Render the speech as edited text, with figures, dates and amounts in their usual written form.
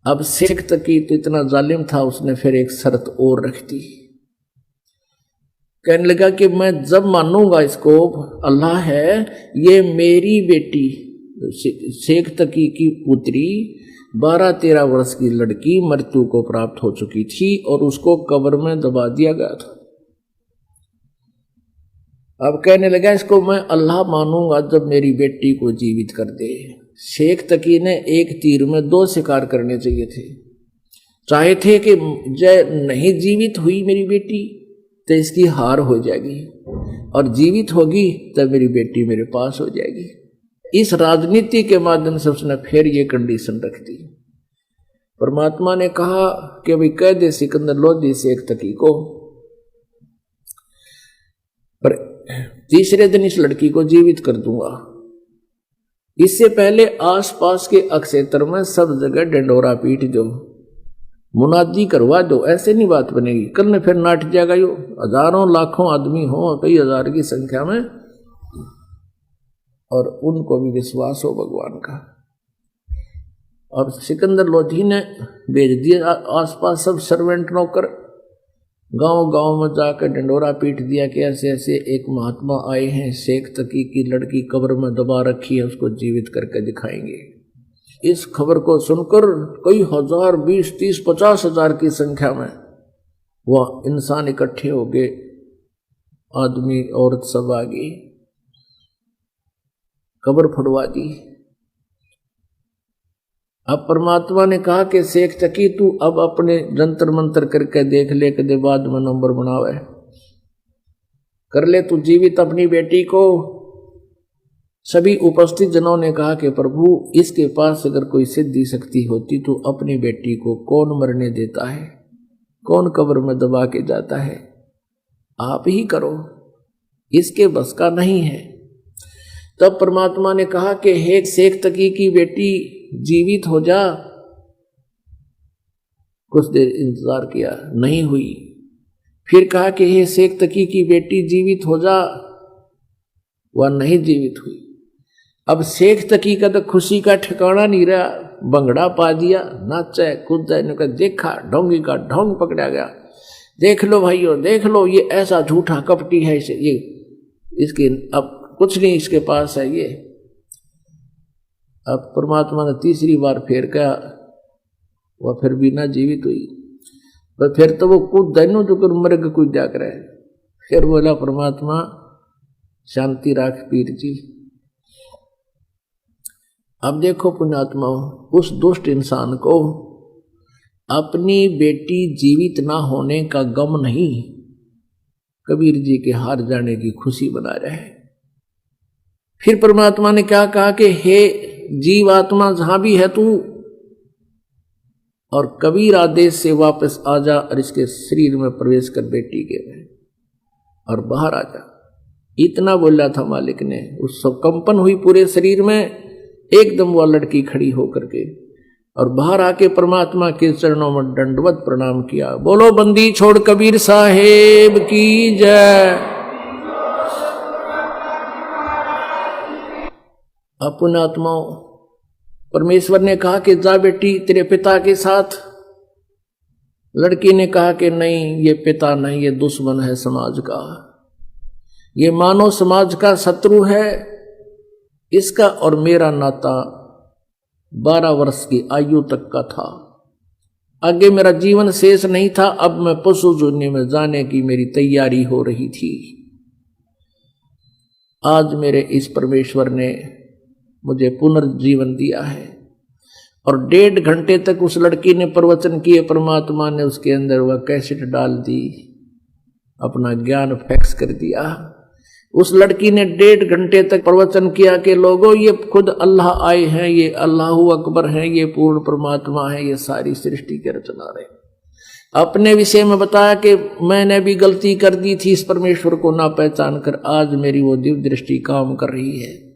अब शेख तकी तो इतना जालिम था, उसने फिर एक शर्त और रख दी। कहने लगा कि मैं जब मानूंगा इसको अल्लाह है, ये मेरी बेटी शेख तकी की पुत्री 12-13 वर्ष की लड़की मृत्यु को प्राप्त हो चुकी थी और उसको कब्र में दबा दिया गया था। अब कहने लगा इसको मैं अल्लाह मानूंगा जब मेरी बेटी को जीवित कर दे। शेख तकी ने एक तीर में 2 शिकार करने चाहिए थे। चाहे थे कि जय नहीं जीवित हुई मेरी बेटी तो इसकी हार हो जाएगी, और जीवित होगी तब मेरी बेटी मेरे पास हो जाएगी। इस राजनीति के माध्यम से उसने फिर ये कंडीशन रख दी। परमात्मा ने कहा कि भाई कह दे सिकंदर लोधी शेख तकी को, पर तीसरे दिन इस लड़की को जीवित कर दूंगा। इससे पहले आसपास के अक्षेत्र में सब जगह डंडोरा पीट दो, मुनादी करवा दो, ऐसे नहीं बात बनेगी। कल ने फिर नाट जाएगा यो, हजारों लाखों आदमी हो, कई हजार की संख्या में, और उनको भी विश्वास हो भगवान का। और सिकंदर लोधी ने भेज दिया आसपास सब सर्वेंट नौकर, गांव गांव में जाकर डंडोरा पीट दिया कि ऐसे ऐसे एक महात्मा आए हैं, शेख तकी की लड़की कब्र में दबा रखी है, उसको जीवित करके दिखाएंगे। इस खबर को सुनकर कई हजार, 20, 30, 50 हजार की संख्या में वह इंसान इकट्ठे हो गए, आदमी औरत सब आ गई, कब्र फुड़वा दी। अब परमात्मा ने कहा कि शेख तकी तू अब अपने जंतर मंतर करके देख ले, कदे बाद में नंबर बनावे, कर ले तू जीवित अपनी बेटी को। सभी उपस्थित जनों ने कहा कि प्रभु इसके पास अगर कोई सिद्धि शक्ति होती तो अपनी बेटी को कौन मरने देता है, कौन कब्र में दबा के जाता है, आप ही करो, इसके बस का नहीं है। तब परमात्मा ने कहा कि हे शेख तकी की बेटी जीवित हो जा। कुछ देर इंतजार किया, नहीं हुई। फिर कहा कि हे शेख तकी की बेटी जीवित हो जा, वह नहीं जीवित हुई। अब शेख तकी का तो खुशी का ठिकाना नहीं रहा, बंगड़ा पा दिया, नाचा कूदा, इनका देखा ढोंगी का ढोंग पकड़ा गया। देख लो भाइयों, देख लो ये ऐसा झूठा कपटी है, इसे ये इसके अब कुछ नहीं इसके पास है ये। अब परमात्मा ने तीसरी बार फिर कहा, वह फिर भी ना जीवित हुई। पर फिर तो वो कूद दैनो जो कर मर्ग कूद जा कर। फिर बोला परमात्मा शांति राख पीर जी। अब देखो पुण्यात्मा, उस दुष्ट इंसान को अपनी बेटी जीवित ना होने का गम नहीं, कबीर जी के हार जाने की खुशी बना रहे। फिर परमात्मा ने क्या कहा कि हे जीव आत्मा जहां भी है तू, और कबीर आदेश से वापस आ जा और इसके शरीर में प्रवेश कर बेटी के में और बाहर आ जा। इतना बोला था मालिक ने, उस सब कंपन हुई पूरे शरीर में। एकदम वह लड़की खड़ी होकर के और बाहर आके परमात्मा के चरणों में दंडवत प्रणाम किया। बोलो बंदी छोड़ कबीर साहेब की जय। पुण्यात्माओं, परमेश्वर ने कहा कि जा बेटी तेरे पिता के साथ। लड़की ने कहा कि नहीं, ये पिता नहीं, ये दुश्मन है समाज का, ये मानव समाज का शत्रु है। इसका और मेरा नाता 12 वर्ष की आयु तक का था, आगे मेरा जीवन शेष नहीं था। अब मैं पशु जोनी में जाने की मेरी तैयारी हो रही थी। आज मेरे इस परमेश्वर ने मुझे पुनर्जीवन दिया है। और 1.5 घंटे तक उस लड़की ने प्रवचन किए। परमात्मा ने उसके अंदर वह कैसेट डाल दी, अपना ज्ञान फैक्स कर दिया। उस लड़की ने 1.5 घंटे तक प्रवचन किया कि लोगों ये खुद अल्लाह आए हैं, ये अल्लाहु अकबर हैं, ये पूर्ण परमात्मा है, ये सारी सृष्टि के रचना रहे। अपने विषय में बताया कि मैंने भी गलती कर दी थी इस परमेश्वर को ना पहचान कर। आज मेरी वो दिव्य दृष्टि काम कर रही है।